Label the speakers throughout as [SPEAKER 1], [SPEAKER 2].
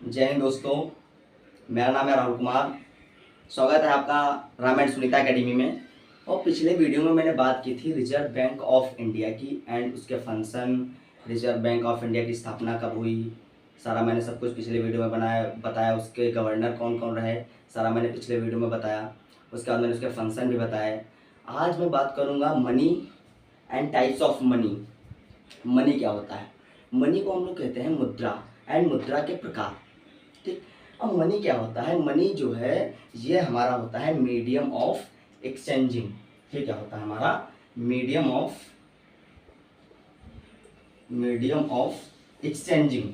[SPEAKER 1] जय हिंद दोस्तों। मेरा नाम है राहुल कुमार। स्वागत है आपका राम एंड सुनीता एकेडमी में। और पिछले वीडियो में मैंने बात की थी रिजर्व बैंक ऑफ इंडिया की एंड उसके function, reserve bank of India की स्थापना कब हुई, सारा मैंने सब कुछ पिछले वीडियो में बताया। उसके गवर्नर कौन कौन रहे, सारा मैंने पिछले वीडियो में बताया। उसके बाद मैंने उसके फंक्शन भी बताए। आज मैं बात करूँगा money and types of money. Money क्या होता है? मनी को हम लोग कहते हैं मुद्रा एंड मुद्रा के प्रकार। ठीक। अब मनी क्या होता है? मनी जो है ये हमारा होता है मीडियम ऑफ एक्सचेंजिंग। ये क्या होता है हमारा? Medium of exchanging.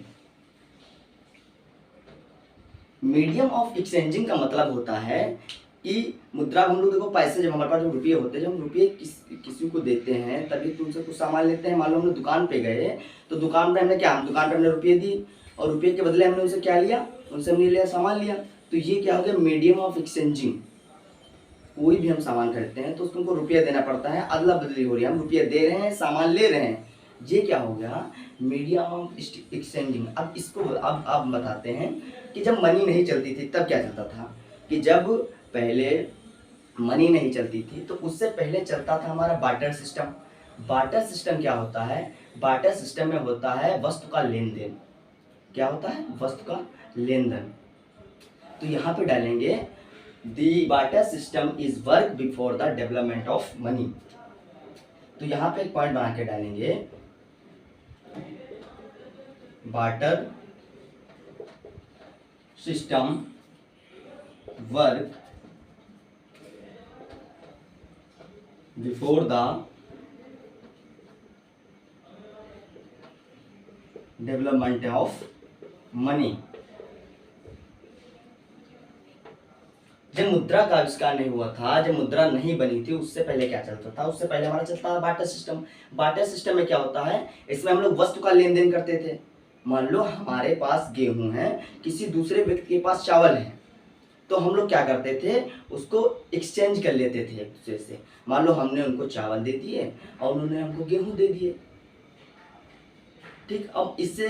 [SPEAKER 1] Medium of exchanging का मतलब होता है कि मुद्रा, हम लोग देखो पैसे, जब हमारे पास जो रुपये होते हैं, जब हम रुपये किसी को देते हैं तभी तो उनसे कुछ सामान लेते हैं। मान लो हमने दुकान पे गए तो दुकान पे हमने क्या, दुकान पे हमने रुपये दी और रुपये के बदले हमने उनसे क्या लिया? उनसे हमने लिया सामान लिया। तो ये क्या हो गया? Medium of exchanging. कोई भी हम सामान खरीदते हैं तो उसको हमको रुपया देना पड़ता है, अदला बदली हो रही है, हम रुपये दे रहे हैं, सामान ले रहे हैं। ये क्या हो गया? Medium of exchanging. अब इसको अब बताते हैं कि जब मनी नहीं चलती थी तब क्या चलता था। कि जब पहले मनी नहीं चलती थी तो उससे पहले चलता था हमारा बार्टर सिस्टम। बार्टर सिस्टम क्या होता है? बार्टर सिस्टम में होता है वस्तु का लेन देन। क्या होता है? वस्तु का लेन देन। तो यहाँ पे डालेंगे the barter system is work before the development of money. तो यहाँ पे एक पॉइंट बना के डालेंगे, barter system work before the development of money. जब मुद्रा का आविष्कार नहीं हुआ था, जब मुद्रा नहीं बनी थी, उससे पहले क्या चलता था? उससे पहले हमारा चलता था बार्टर सिस्टम। बार्टर सिस्टम में क्या होता है? इसमें हम लोग वस्तु का लेन देन करते थे। मान लो हमारे पास गेहूं है, किसी दूसरे व्यक्ति के पास चावल है, तो हम लोग क्या करते थे? उसको एक्सचेंज कर लेते थे एक दूसरे से। मान लो हमने उनको चावल दे दिए और उन्होंने हमको गेहूं दे दिए। ठीक। अब इससे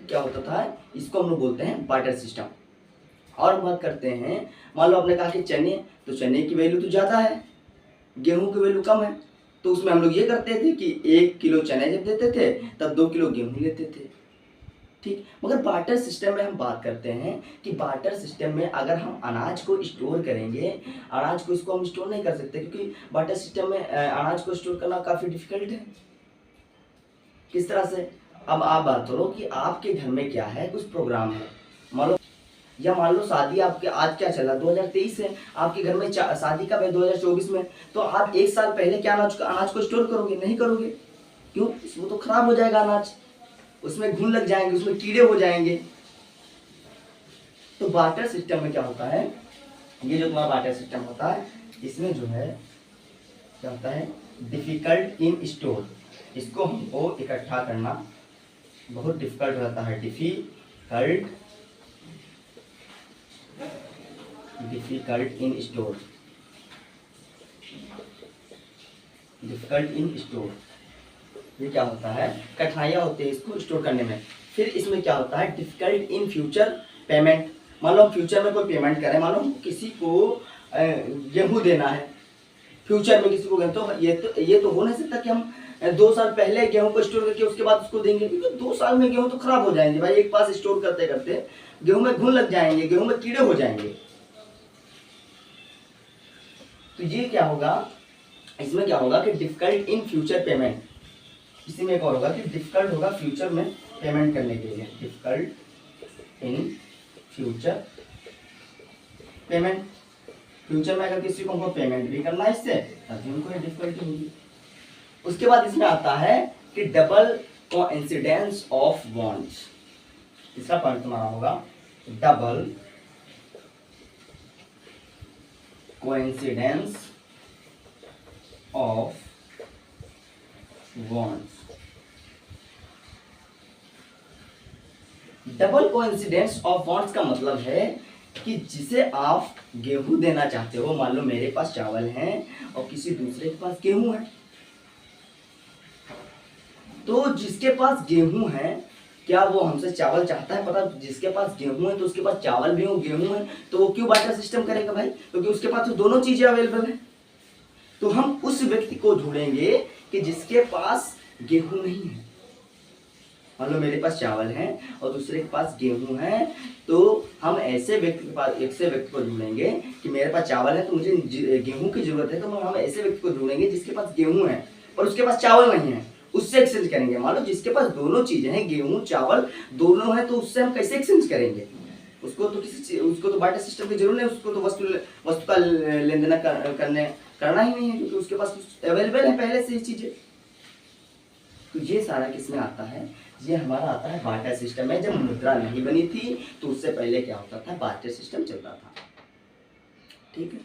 [SPEAKER 1] क्या होता था? इसको हम लोग बोलते हैं बार्टर सिस्टम। और बात करते हैं, मान लो आपने कहा कि चने, तो चने की वैल्यू तो ज़्यादा है, गेहूं की वैल्यू कम है, तो उसमें हम लोग ये करते थे कि 1 किलो चने जब देते थे तब 2 किलो गेहूं लेते थे। ठीक। मगर बार्टर सिस्टम में हम बात करते हैं कि बार्टर सिस्टम में अगर हम अनाज को स्टोर करेंगे, अनाज को इसको हम स्टोर नहीं कर सकते, क्योंकि बार्टर सिस्टम में अनाज को स्टोर करना काफ़ी डिफिकल्ट है। किस तरह से? अब आप बात करो कि आपके घर में क्या है, कुछ प्रोग्राम है, मान लो, या मान लो शादी आपके, आज क्या चला 2023 है, आपके घर में शादी कब है? 2024 में। तो आप 1 साल पहले क्या अनाज को स्टोर करोगे? नहीं करोगे। क्यों? वो तो खराब हो जाएगा अनाज, उसमें घुन लग जाएंगे, उसमें कीड़े हो जाएंगे। तो बार्टर सिस्टम में क्या होता है? ये जो तुम्हारा बार्टर सिस्टम होता है, इसमें जो है क्या होता है? Difficult in store. इसको हमको इकट्ठा करना बहुत डिफिकल्ट रहता है। Difficult in store. Difficult in store, ये क्या होता है? कठिनाइयाँ होती है इसको स्टोर करने में। फिर इसमें क्या होता है? Difficult in future payment. मान लो फ्यूचर में कोई पेमेंट करें, मान लो किसी को गेहूँ देना है, फ्यूचर में किसी को गेहूँ, तो ये तो हो नहीं सकता कि हम 2 साल पहले गेहूं को स्टोर करके उसके बाद उसको देंगे, क्योंकि 2 साल में गेहूं तो खराब हो जाएंगे भाई। एक पास स्टोर करते करते गेहूं में घुन लग जाएंगे, गेहूं में कीड़े हो जाएंगे। तो ये क्या होगा? इसमें क्या होगा कि डिफिकल्ट इन फ्यूचर पेमेंट। इसी में एक और होगा कि डिफिकल्ट होगा फ्यूचर में पेमेंट करने के लिए। Difficult in future payment. Future में अगर किसी को हमको पेमेंट भी करना है इससे, तभी हमको ये डिफिकल्टी होगी। उसके बाद इसमें आता है कि डबल कोइंसिडेंस ऑफ बॉन्ड्स। इसका पॉइंट तुम्हारा होगा double coincidence of bonds. Double coincidence of bonds का मतलब है कि जिसे आप गेहूं देना चाहते हो, मान लो मेरे पास चावल है और किसी दूसरे के पास गेहूं है, तो जिसके पास गेहूं है क्या वो हमसे चावल चाहता है? पता, जिसके पास गेहूं है तो उसके पास चावल भी हो, गेहूं है तो वो क्यों बार्टर सिस्टम करेगा भाई? क्योंकि उसके पास तो दोनों चीजें अवेलेबल है। तो हम उस व्यक्ति को ढूंढेंगे कि जिसके पास गेहूं नहीं है। मान लो मेरे पास चावल है और दूसरे के पास गेहूं है, तो हम ऐसे व्यक्ति के पास, ऐसे व्यक्ति को ढूंढेंगे कि मेरे पास चावल है तो मुझे गेहूं की जरूरत है, तो हम ऐसे व्यक्ति को ढूंढेंगे जिसके पास गेहूं है और उसके पास चावल नहीं है, उससे एक्सचेंज करेंगे। मान लो जिसके पास दोनों चीजें हैं, गेहूं चावल दोनों है, तो उससे हम कैसे एक्सचेंज करेंगे? उसको तो बार्टर सिस्टम की जरूरत नहीं, उसको तो वस्तु का लेन देन करना ही नहीं है, क्योंकि उसके पास अवेलेबल है पहले से ही चीजें। तो ये सारा किसमें आता है? ये हमारा आता है बार्टर सिस्टम में। जब मुद्रा नहीं बनी थी तो उससे पहले क्या होता था? बार्टर सिस्टम चलता था। ठीक है,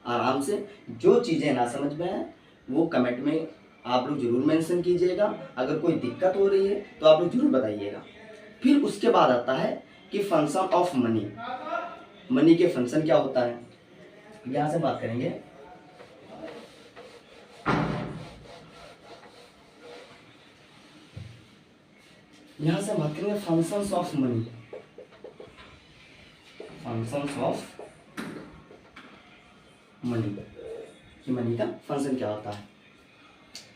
[SPEAKER 1] आराम से जो चीजें ना समझ में आए वो कमेंट में आप लोग जरूर मेंशन कीजिएगा। अगर कोई दिक्कत हो रही है तो आप लोग जरूर बताइएगा। फिर उसके बाद आता है कि फंक्शन ऑफ मनी। मनी के फंक्शन क्या होता है, यहां से बात करेंगे। यहां से बात करेंगे functions of money. Functions of money कि मनी का फंक्शन क्या होता है।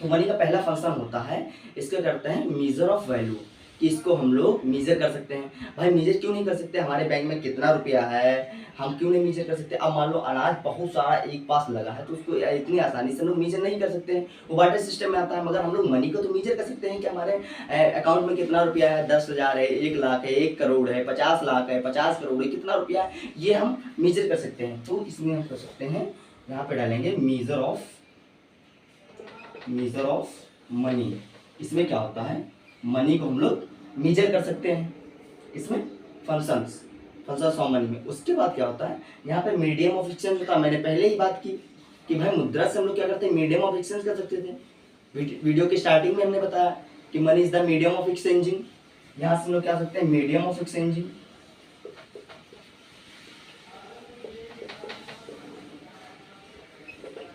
[SPEAKER 1] तो मनी का पहला फंक्शन होता है, इसको करते हैं मीजर ऑफ वैल्यू, कि इसको हम लोग मीजर कर सकते हैं। भाई मीजर क्यों नहीं कर सकते? हमारे बैंक में कितना रुपया है, हम क्यों नहीं मीजर कर सकते? अब मान लो अनाज बहुत सारा एक पास लगा है, तो उसको इतनी आसानी से हम लोग मीजर नहीं कर सकते हैं, वो बार्टर सिस्टम में आता है। मगर हम लोग मनी को तो मीजर कर सकते हैं कि हमारे अकाउंट में कितना रुपया है, 10,000 है, 1 लाख है, 1 करोड़ है, 50 लाख है, 50 करोड़ है, कितना रुपया है, ये हम मीजर कर सकते हैं। तो इसमें हम कर सकते हैं, यहाँ पे डालेंगे मीजर ऑफ मनी। इसमें क्या होता है? मनी को हम लोग मीजर कर सकते हैं, इसमें फंक्शंस ऑफ मनी में। उसके बाद क्या होता है? यहाँ पे मीडियम ऑफ एक्सचेंज होता है। मैंने पहले ही बात की कि भाई मुद्रा से हम लोग क्या करते हैं? मीडियम ऑफ एक्सचेंज कर सकते थे। वीडियो की स्टार्टिंग में हमने बताया कि money is the medium of exchanging. यहाँ से हम लोग क्या सकते हैं? Medium of exchanging.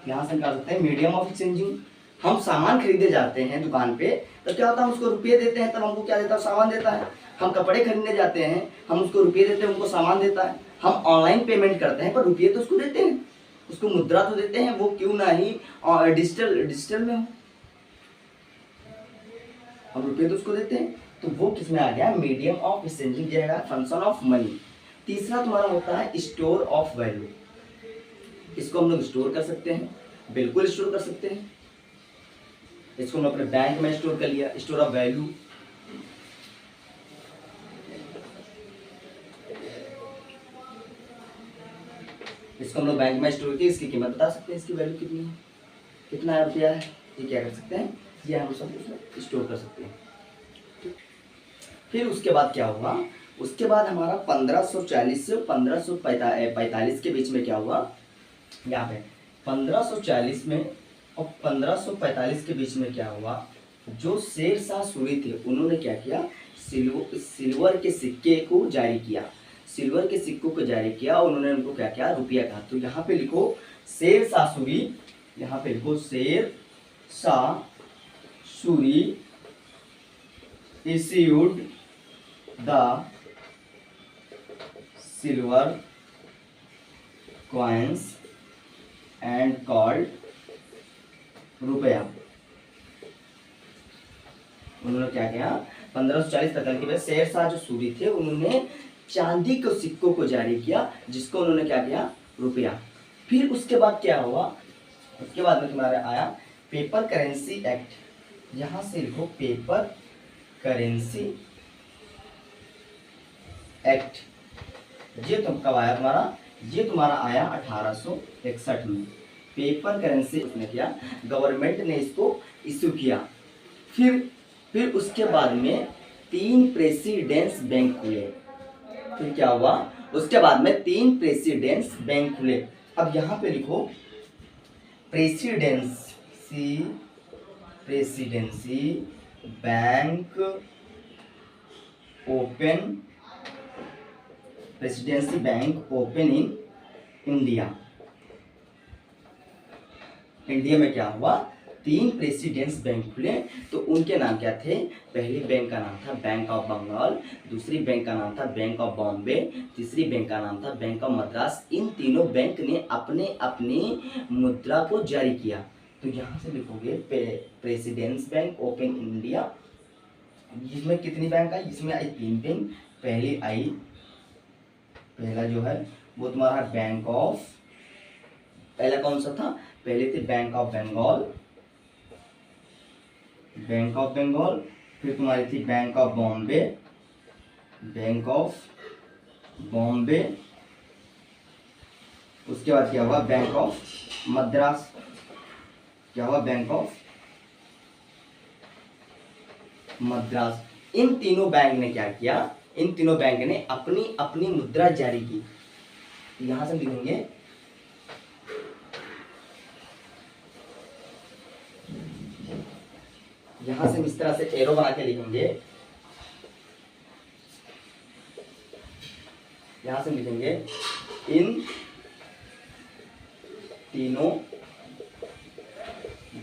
[SPEAKER 1] यहाँ से क्या सकते हैं? Medium of exchanging. हम सामान खरीदे जाते हैं दुकान पे, तो क्या होता है? हम उसको रुपये देते हैं, तब हमको क्या देता है? सामान देता है। हम कपड़े खरीदने जाते हैं, हम उसको रुपये देते हैं, उनको सामान देता है। हम ऑनलाइन पेमेंट करते हैं, पर रुपये तो उसको देते हैं, उसको मुद्रा तो देते हैं, वो क्यों ना ही डिजिटल में हो, हम रुपये तो उसको देते हैं। तो वो किसमें आ गया? Medium of exchanging, function of money. तीसरा तुम्हारा होता है स्टोर ऑफ वैल्यू। इसको हम लोग स्टोर कर सकते हैं, बिल्कुल स्टोर कर सकते हैं। इसको हम अपने बैंक में स्टोर कर लिया, स्टोर ऑफ वैल्यू। इसको हम लोग बैंक में स्टोर किया, इसकी कीमत बता सकते हैं, इसकी वैल्यू कितनी है, कितना रुपया है, ये क्या कर सकते हैं? ये हम सब उसमें स्टोर कर सकते हैं। फिर उसके बाद क्या हुआ? उसके बाद हमारा 1540 से 1545 के बीच में क्या हुआ? यहाँ पे 1540 में और 1545 के बीच में क्या हुआ? जो शेरशाह सूरी थे, उन्होंने क्या किया? सिल्वर के सिक्के को जारी किया। सिल्वर के सिक्कों को जारी किया और उन्होंने उनको क्या किया? रुपया कहा। तो यहाँ पे लिखो शेरशाह सूरी, यहाँ पे लिखो Sher Shah Suri issued the silver coins and called रुपया। उन्होंने क्या किया? 1540 तक के बाद शेरशाह जो सूरी थे, उन्होंने चांदी के सिक्कों को जारी किया, जिसको उन्होंने क्या किया? रुपया। फिर उसके बाद क्या हुआ? उसके बाद में तुम्हारा आया पेपर करेंसी एक्ट। यहां से लिखो पेपर करेंसी एक्ट। ये तुम कब आया तुम्हारा? ये तुम्हारा आया 1861 में। पेपर करेंसी उसने किया, गवर्नमेंट ने इसको इश्यू किया। फिर उसके बाद में 3 प्रेसिडेंस बैंक खुले। फिर क्या हुआ? उसके बाद में 3 प्रेसिडेंस बैंक खुले। अब यहाँ पे लिखो presidency bank open, presidency bank open in India. India में क्या हुआ? 3 प्रेसिडेंट्स बैंक खुले, तो उनके नाम क्या थे? पहले बैंक का नाम था बैंक ऑफ बंगाल, दूसरी बैंक का नाम था बैंक ऑफ बॉम्बे, तीसरी बैंक का नाम था बैंक ऑफ मद्रास। इन तीनों बैंक ने अपने अपनी मुद्रा को जारी किया। तो यहाँ से लिखोगे प्रेसिडेंट्स बैंक ऑफ इंडिया। इसमें कितनी बैंक आई? इसमें आई 3 बैंक। पहला जो है वो तुम्हारा बैंक ऑफ, पहला कौन सा था? पहले थे बैंक ऑफ बंगाल, फिर तुम्हारी थी बैंक ऑफ बॉम्बे, उसके बाद क्या हुआ? Bank of Madras. Bank of Madras. इन तीनों बैंक ने क्या किया? इन तीनों बैंक ने अपनी अपनी मुद्रा जारी की। यहां से लिखेंगे यहां से इस तरह से एरो बना के लिखेंगे। यहां से लिखेंगे इन तीनों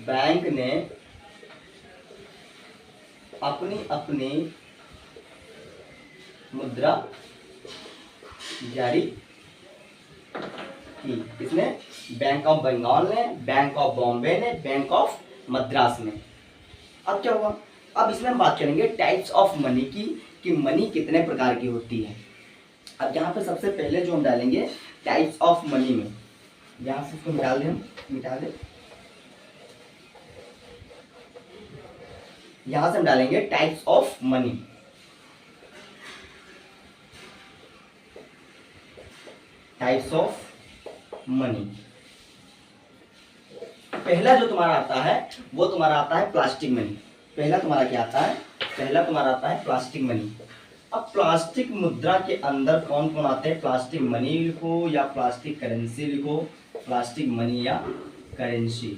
[SPEAKER 1] बैंक ने अपनी अपनी मुद्रा जारी की। किसने? बैंक ऑफ बंगाल ने, बैंक ऑफ बॉम्बे ने, बैंक ऑफ मद्रास ने। अब क्या हुआ? अब इसमें हम बात करेंगे टाइप्स ऑफ मनी की, कि मनी कितने प्रकार की होती है। अब यहाँ पे सबसे पहले जो हम डालेंगे टाइप्स ऑफ मनी में, यहाँ से इसको मिटा दें। यहां से हम डालेंगे types of money. Types of money. पहला जो तुम्हारा आता है वो तुम्हारा आता है प्लास्टिक मनी। पहला तुम्हारा क्या आता है? पहला तुम्हारा आता है प्लास्टिक मनी। अब प्लास्टिक मुद्रा के अंदर कौन कौन आते हैं? प्लास्टिक मनी लिखो या प्लास्टिक करेंसी लिखो, प्लास्टिक मनी या करेंसी।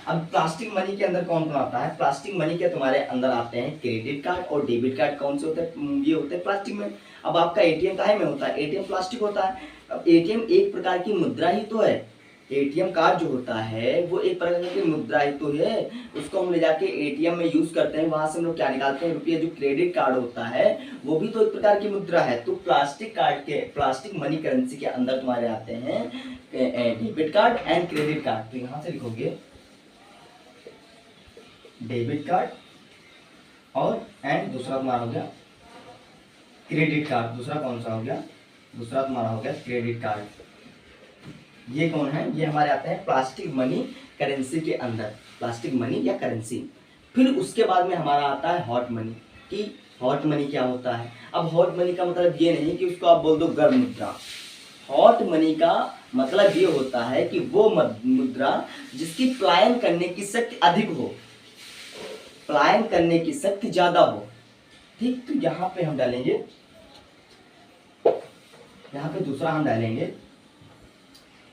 [SPEAKER 1] अब प्लास्टिक मनी के अंदर कौन कौन आता है? प्लास्टिक मनी के तुम्हारे अंदर आते हैं क्रेडिट कार्ड और डेबिट कार्ड। कौन से होते हैं? ये होते हैं प्लास्टिक में। अब आपका एटीएम काहे में होता है? एटीएम प्लास्टिक होता है। अब एटीएम एक प्रकार की मुद्रा ही तो है। एटीएम कार्ड जो होता है वो एक प्रकार की मुद्रा ही तो है। उसको हम ले जाके एटीएम में यूज करते हैं, वहां से हम लोग क्या निकालते हैं? रुपये। जो क्रेडिट कार्ड होता है वो भी तो एक प्रकार की मुद्रा है। तो प्लास्टिक मनी करेंसी के अंदर तुम्हारे आते हैं debit card and credit card. तो यहाँ से लिखोगे डेबिट कार्ड और एंड दूसरा तुम्हारा हो गया क्रेडिट कार्ड। दूसरा कौन सा हो गया? दूसरा तुम्हारा हो गया क्रेडिट कार्ड। ये कौन है? ये हमारे आते हैं प्लास्टिक मनी करेंसी के अंदर, प्लास्टिक मनी या करेंसी। फिर उसके बाद में हमारा आता है हॉट मनी। कि हॉट मनी क्या होता है? अब हॉट मनी का मतलब ये नहीं कि उसको आप बोल दो गर्म मुद्रा। हॉट मनी का मतलब ये होता है कि वो मुद्रा जिसकी पलायन करने की शक्ति अधिक हो, पलायन करने की शक्ति ज्यादा हो। ठीक, तो यहाँ पे हम डालेंगे, यहाँ पे दूसरा हम डालेंगे,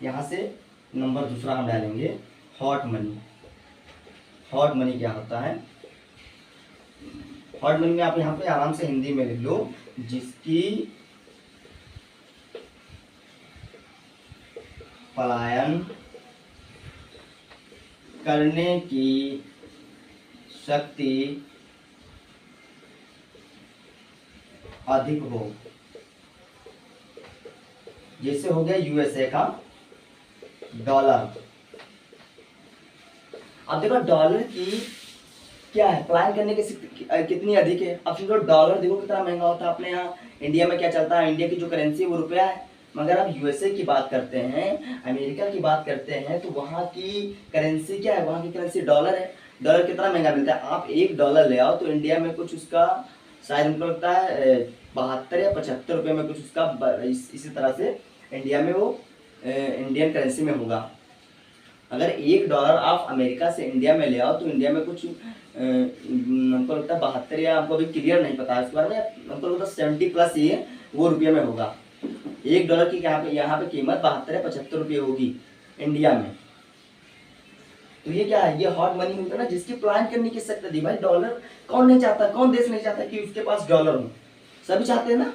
[SPEAKER 1] यहाँ से नंबर दूसरा हम डालेंगे हॉट मनी। हॉट मनी क्या होता है? हॉट मनी में आप यहाँ पे आराम से हिंदी में लिख लो, जिसकी पलायन करने की शक्ति अधिक हो। जैसे हो गया यूएसए का डॉलर। अब देखो डॉलर की क्या है, पलायन करने की कितनी अधिक है। अब समझो डॉलर देखो कितना महंगा होता है। अपने यहाँ इंडिया में क्या चलता है? इंडिया की जो करेंसी है वो रुपया है। मगर अब यूएसए की बात करते हैं, अमेरिका की बात करते हैं, तो वहाँ की करेंसी क्या है? वहाँ की करेंसी डॉलर है। डॉलर कितना महंगा मिलता है? आप $1 ले आओ तो इंडिया में कुछ उसका शायद हमको लगता है 72 या 75 रुपये में कुछ उसका, इसी तरह से इंडिया में वो इंडियन करेंसी में होगा। अगर $1 आप अमेरिका से इंडिया में ले आओ तो इंडिया में कुछ हमको लगता है 72, या हमको अभी क्लियर नहीं पता है इस बारे में, हमको लगता है 70+ ये वो रुपये में होगा। $1 की यहाँ पे कीमत 72 या 75 रुपये होगी इंडिया में। तो ये क्या है? ये हॉट मनी होता है ना, जिसकी प्लान करने की शक्ति थी। भाई डॉलर कौन नहीं चाहता, कौन देश नहीं चाहता कि उसके पास डॉलर हो? सभी चाहते हैं ना।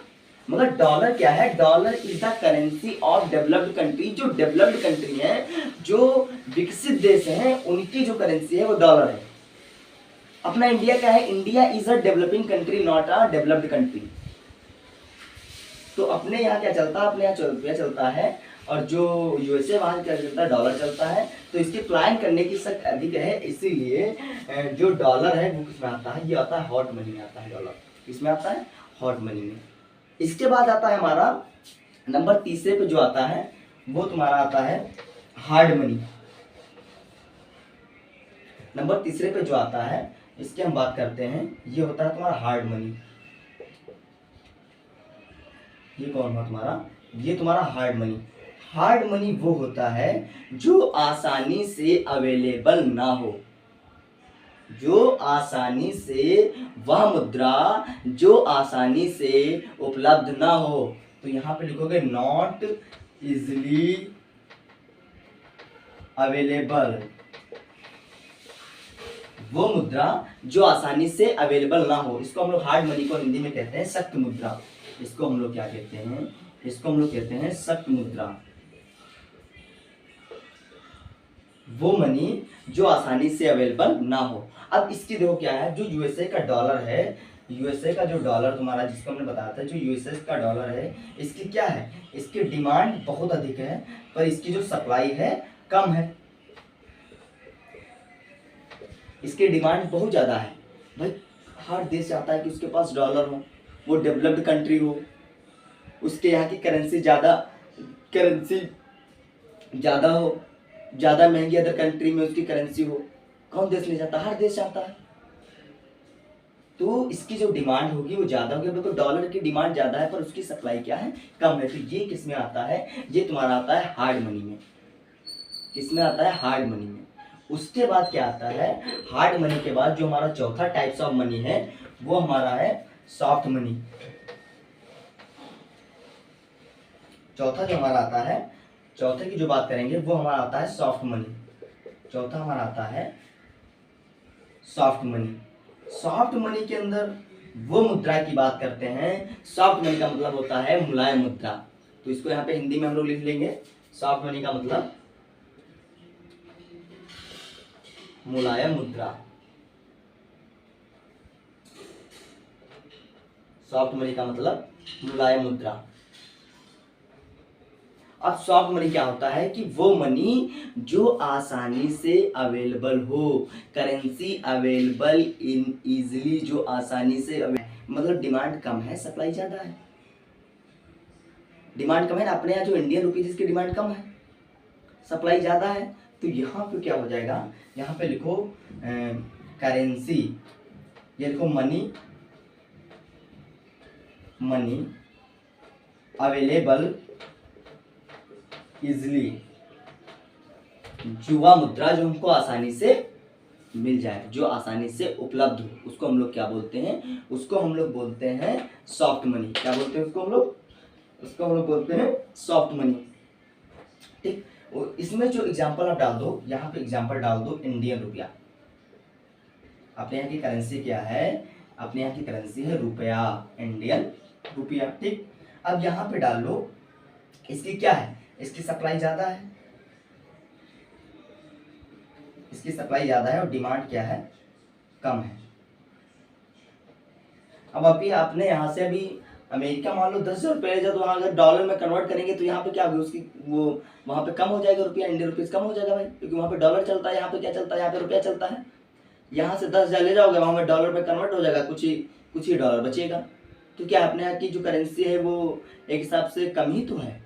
[SPEAKER 1] मगर डॉलर क्या है, dollar is the currency of developed country. जो डेवलप्ड कंट्री है, जो विकसित देश हैं, उनकी जो करेंसी है वो डॉलर है। अपना इंडिया क्या है, India is a developing country, not a developed country. तो अपने यहाँ क्या चलता है, अपने यहाँ रुपया चलता है, और जो यूएसए वहाँ क्या चलता है, डॉलर चलता है। तो इसके प्लान करने की शक्ति अधिक है, इसीलिए जो डॉलर है वो किसमें आता है, ये आता है हॉट मनी में आता है। डॉलर किसमें आता है, हॉट मनी में। इसके बाद आता है हमारा नंबर तीसरे पे जो आता है वो तुम्हारा आता है हार्ड मनी। नंबर तीसरे पे जो आता है इसकी हम बात करते हैं, ये होता है तुम्हारा हार्ड मनी। ये कौन हुआ तुम्हारा, ये तुम्हारा हार्ड मनी। हार्ड मनी वो होता है जो आसानी से अवेलेबल ना हो, जो आसानी से, वह मुद्रा जो आसानी से उपलब्ध ना हो। तो यहां पे लिखोगे नॉट इजली अवेलेबल। वो मुद्रा जो आसानी से अवेलेबल ना हो, इसको हम लोग हार्ड मनी को हिंदी में कहते हैं सख्त मुद्रा। इसको हम लोग क्या कहते हैं, इसको हम लोग कहते हैं सख्त मुद्रा। वो मनी जो आसानी से अवेलेबल ना हो। अब इसकी देखो क्या है, जो यूएसए का डॉलर है, यूएसए का जो डॉलर तुम्हारा जिसको हमने बताया था, जो यूएसए का डॉलर है, इसकी क्या है, इसकी डिमांड बहुत अधिक है, पर इसकी जो सप्लाई है कम है। इसकी डिमांड बहुत ज़्यादा है। भाई हर देश चाहता है कि उसके पास डॉलर हो, वो डेवलप्ड कंट्री हो, उसके यहाँ की करेंसी ज़्यादा हो, ज़्यादा महंगी अदर कंट्री में उसकी करेंसी हो। कौन देश नहीं चाहता, हर देश चाहता है। तो इसकी जो डिमांड होगी वो ज़्यादा होगी। बिल्कुल डॉलर की डिमांड ज़्यादा है पर उसकी सप्लाई क्या है, कम है। तो ये किस में आता है, ये तुम्हारा आता है हार्ड मनी में। किसमें आता है, हार्ड मनी में। उसके बाद क्या आता है, हार्ड मनी के बाद जो हमारा चौथा टाइप्स ऑफ मनी है वो हमारा है सॉफ्ट मनी। चौथा जो हमारा आता है, चौथे की जो बात करेंगे वो हमारा आता है सॉफ्ट मनी। चौथा हमारा आता है सॉफ्ट मनी। सॉफ्ट मनी के अंदर वो मुद्रा की बात करते हैं, सॉफ्ट मनी का मतलब होता है मुलायम मुद्रा। तो इसको यहाँ पे हिंदी में हम लोग लिख लेंगे, सॉफ्ट मनी का मतलब मुलायम मुद्रा। सॉफ्ट मनी का मतलब मुलायम मुद्रा। अब सॉफ्ट मनी क्या होता है कि वो मनी जो आसानी से अवेलेबल हो, करेंसी अवेलेबल इन इजीली, जो आसानी से मतलब डिमांड कम है, सप्लाई ज्यादा है। डिमांड कम है ना, अपने यहाँ जो इंडियन रुपीज इसकी डिमांड कम है, सप्लाई ज्यादा है। तो यहाँ पे क्या हो जाएगा, यहाँ पे लिखो करेंसी, ये लिखो मनी, मनी अवेलेबल इजली, युवा मुद्रा जो हमको आसानी से मिल जाए, जो आसानी से उपलब्ध हो, उसको हम लोग क्या बोलते हैं, उसको हम लोग बोलते हैं सॉफ्ट मनी। क्या बोलते हैं उसको हम लोग, उसको हम लोग बोलते हैं सॉफ्ट मनी। ठीक, और इसमें जो एग्जांपल आप डाल दो, यहाँ पे एग्जांपल डाल दो इंडियन रुपया। अपने यहाँ की करेंसी क्या है, अपने यहाँ की करेंसी है रुपया, इंडियन रुपया। ठीक, अब यहाँ पे डाल लो इसकी क्या है, इसकी सप्लाई ज्यादा है, इसकी सप्लाई ज्यादा है और डिमांड क्या है, कम है। अब अभी आपने यहाँ से अभी अमेरिका मान लो 10,000 रुपये ले जाओ, तो वहाँ अगर डॉलर में कन्वर्ट करेंगे तो यहाँ पे क्या होगी, उसकी वो वहाँ पे कम हो जाएगा रुपया, इंडियन रुपीज कम हो जाएगा भाई, क्योंकि वहाँ पे डॉलर चलता है, यहाँ पे क्या चलता है, यहाँ पे रुपया चलता है। यहाँ से 10,000 ले जाओगे, वहाँ पे डॉलर में कन्वर्ट हो जाएगा, कुछ ही डॉलर बचेगा। तो क्या अपने यहाँ की जो करेंसी है वो एक हिसाब से कम ही तो है,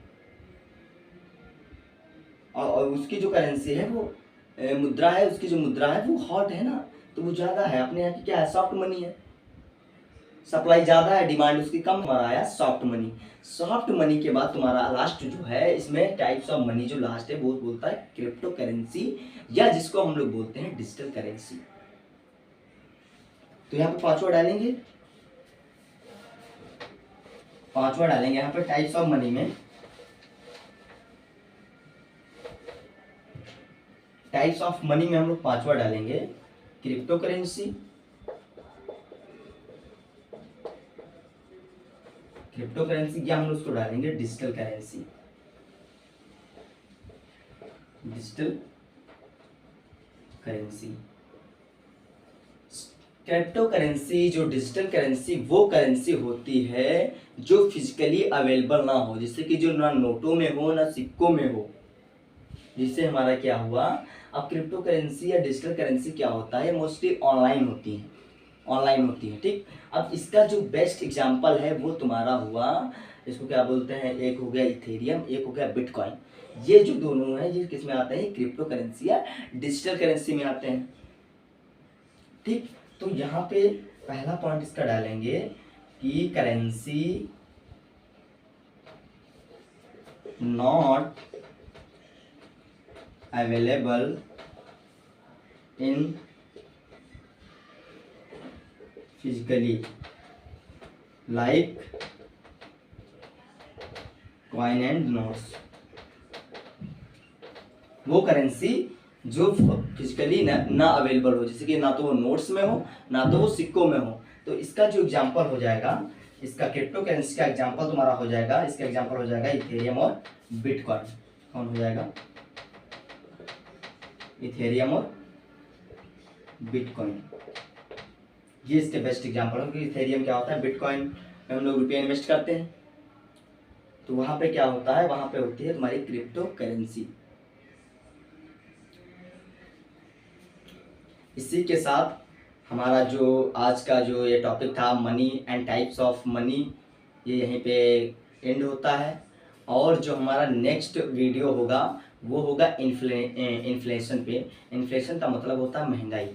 [SPEAKER 1] और उसकी जो करेंसी है वो मुद्रा है, उसकी जो मुद्रा है वो हॉट है ना, तो वो ज्यादा है। अपने यहाँ की क्या है, सॉफ्ट मनी है, सप्लाई ज्यादा है, डिमांड उसकी कम। हमारा आया सॉफ्ट मनी। सॉफ्ट मनी के बाद तुम्हारा लास्ट जो है इसमें टाइप्स ऑफ मनी, जो लास्ट है वो बोलता है क्रिप्टो करेंसी, या जिसको हम लोग बोलते हैं डिजिटल करेंसी। तो यहाँ पे पांचवा डालेंगे, पांचवा डालेंगे यहाँ पे टाइप्स ऑफ मनी में। टाइप्स ऑफ मनी में हम लोग पांचवा डालेंगे क्रिप्टो करेंसी, क्रिप्टो करेंसी या हम उसको डालेंगे digital currency. Digital currency, crypto currency जो डिजिटल करेंसी वो करेंसी होती है जो फिजिकली अवेलेबल ना हो, जिससे कि जो ना नोटों में हो ना सिक्कों में हो, जिससे हमारा क्या हुआ। अब क्रिप्टो करेंसी या डिजिटल करेंसी क्या होता है, मोस्टली ऑनलाइन होती है, ऑनलाइन होती है, ठीक। अब इसका जो बेस्ट एग्जांपल है वो तुम्हारा हुआ, इसको क्या बोलते हैं, एक हो गया इथेरियम, एक हो गया बिटकॉइन। ये जो दोनों हैं ये किस में आते हैं, क्रिप्टो करेंसी या डिजिटल करेंसी में आते हैं, ठीक। तो यहाँ पे पहला पॉइंट इसका डालेंगे कि currency not available in physically like coin and notes. वो करेंसी जो फिजिकली ना अवेलेबल हो, जैसे कि ना तो वो नोट्स में हो ना तो वो सिक्कों में हो। तो इसका जो एग्जांपल हो जाएगा, इसका क्रिप्टो करेंसी का एग्जांपल तुम्हारा हो जाएगा, इसका एग्जांपल हो जाएगा इथेरियम और बिटकॉइन। कौन हो जाएगा, इथेरियम और बिटकॉइन। ये इसके बेस्ट एग्जांपल है कि इथेरियम क्या होता है, बिटकॉइन में हम लोग रुपये इन्वेस्ट करते हैं, तो वहां पे क्या होता है, वहां पे होती है तुम्हारी क्रिप्टो करेंसी। इसी के साथ हमारा जो आज का जो ये टॉपिक था money and types of money, ये यहीं पे एंड होता है। और जो हमारा नेक्स्ट वीडियो होगा वो होगा इन्फ्लेशन पे। इन्फ्लेशन का मतलब होता है महंगाई।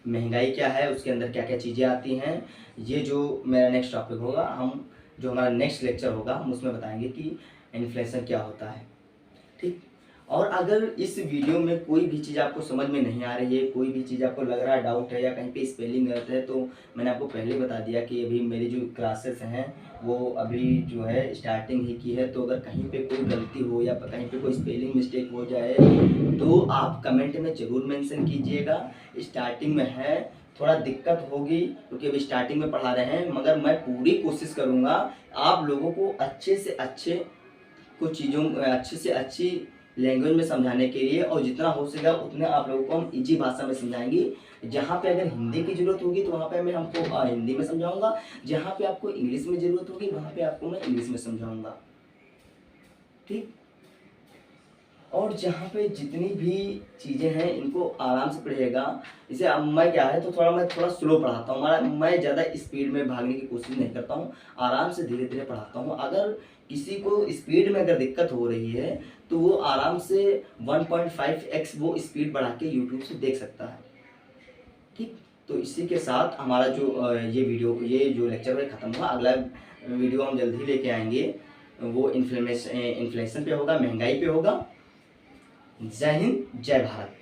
[SPEAKER 1] महंगाई क्या है, उसके अंदर क्या क्या चीज़ें आती हैं, ये जो मेरा नेक्स्ट टॉपिक होगा, हम जो हमारा नेक्स्ट लेक्चर होगा हम उसमें बताएंगे कि इन्फ्लेशन क्या होता है, ठीक। और अगर इस वीडियो में कोई भी चीज़ आपको समझ में नहीं आ रही है, कोई भी चीज़ आपको लग रहा है डाउट है या कहीं पे स्पेलिंग गलत है, तो मैंने आपको पहले ही बता दिया कि अभी मेरी जो क्लासेस हैं वो अभी जो है स्टार्टिंग ही की है। तो अगर कहीं पे कोई गलती हो या कहीं पे कोई स्पेलिंग मिस्टेक हो जाए तो आप कमेंट में ज़रूर मेंशन कीजिएगा। स्टार्टिंग में है, थोड़ा दिक्कत होगी क्योंकि अभी स्टार्टिंग में पढ़ा रहे हैं, मगर मैं पूरी कोशिश करूँगा आप लोगों को अच्छे से अच्छे कुछ चीज़ों अच्छे से अच्छी लैंग्वेज में समझाने के लिए, और जितना हो सकेगा उतने आप लोगों को हम इजी भाषा में समझाएंगे। जहाँ पे अगर हिंदी की ज़रूरत होगी तो वहाँ पे मैं हमको हिंदी में समझाऊंगा, जहाँ पे आपको इंग्लिश में ज़रूरत होगी वहाँ पे आपको मैं इंग्लिश में समझाऊंगा, ठीक। और जहाँ पे जितनी भी चीज़ें हैं इनको आराम से पढ़िएगा। जैसे अब मैं क्या है, तो मैं थोड़ा स्लो पढ़ाता हूँ, मैं ज़्यादा स्पीड में भागने की कोशिश नहीं करता हूँ, आराम से धीरे धीरे पढ़ाता हूँ। अगर किसी को स्पीड में अगर दिक्कत हो रही है तो वो आराम से 1.5x वो स्पीड बढ़ा के यूट्यूब से देख सकता है, ठीक। तो इसी के साथ हमारा जो ये जो लेक्चर है ख़त्म हुआ। अगला वीडियो हम जल्द ही लेके आएंगे, वो इन्फ्लेशन पे होगा, महंगाई पे होगा। जय हिंद, जय भारत।